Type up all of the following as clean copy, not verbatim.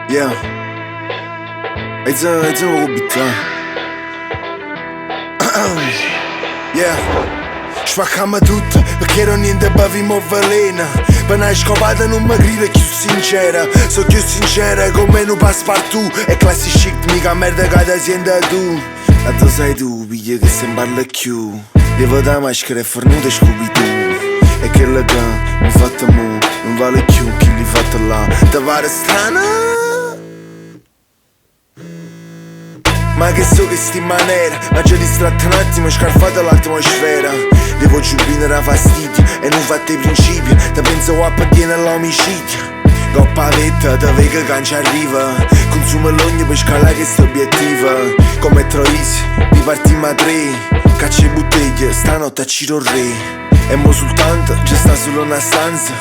yeah. È un po' bitta. Yeah. Spaccammo tutto perché non niente bevimo veleno. Per una scopata non mi grida più sincera. So più sincera come un passepartout. E classic chic mica merda che ti senti tu. Ma tu sai tu, piglia che se parla più. Levo da maschera e fornuta Scooby-Doo. E che la che mi fatta mo non vale più chi li fatta là. Te pare strana? Ma che so che sti maniera. Ma già distratto un attimo, scarfata l'atmosfera. Devo giubinare a fastidio e non fate i principi. Te penso a appartiene all'omicidio. Coppa vetta, te vega che ci arriva. Consuma l'ogno per scalare questo obiettivo. Come Troisi, ripartiamo a tre. Caccia e bottiglie, stanotte a Ciro Re. E mo soltanto c'è sta solo una stanza.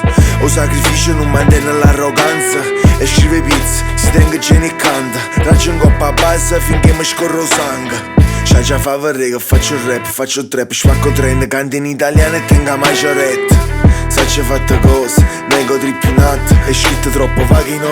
O sacrificio non mantiene l'arroganza. E scrive pizza, si tenga gene e canta. Raggio in coppa bassa finché mi scorro sangue. Già fa vorrei che faccio rap, faccio trap, spacco trend, canto in italiano e tenga maggioretta. Sai fatte cose, nego trippinato. È scritto troppo vaga in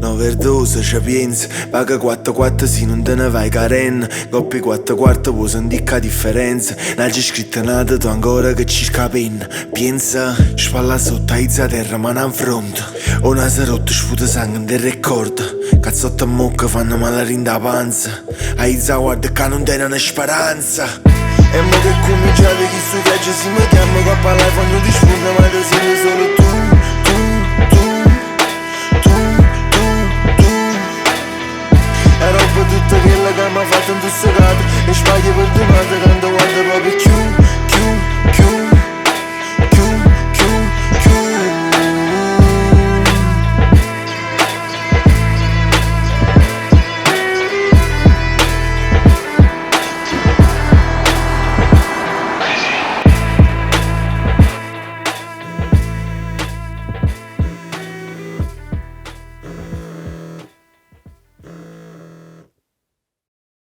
overdose, ci pensi. Paga 4-4 se non te ne vai caren. Coppie 4-4 può sentire che differenza. Non c'è scritto nada, tu ancora che ci scapenna. Pensa, spalla sotto, aizza terra, ma non fronte. O naso rotto, sputa sangue, non ti ricorda. Cazzotte a mocca fanno male rinda panza. Aizza guarda che non tenen speranza. E mo che cominciate chi su viaggio si mi chiama. Coppa life ognuno di sfugna ma te sei solo tu.